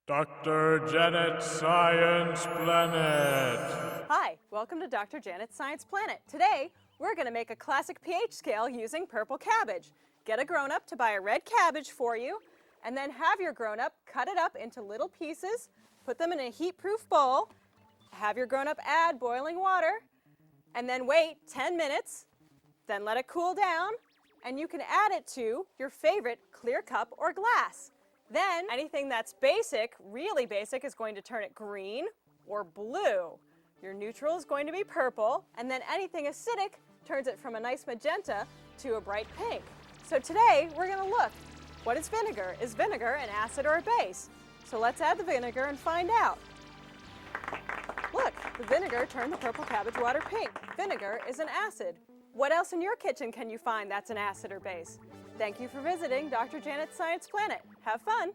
Dr. Janet Science Planet. Hi, welcome to Dr. Janet's Science Planet. Today, we're going to make a classic pH scale using purple cabbage. Get a grown-up to buy a red cabbage for you, and then have your grown-up cut it up into little pieces, put them in a heat-proof bowl, have your grown-up add boiling water, and then wait 10 minutes, then let it cool down, and you can add it to your favorite clear cup or glass. Then anything that's basic, really basic, is going to turn it green or blue. Your neutral is going to be purple, and then anything acidic turns it from a nice magenta to a bright pink. So today we're going to look, what is vinegar? Is vinegar an acid or a base? So let's add the vinegar and find out. Look, the vinegar turned the purple cabbage water pink. Vinegar is an acid. What else in your kitchen can you find that's an acid or base? Thank you for visiting Dr. Janet's Science Planet. Have fun!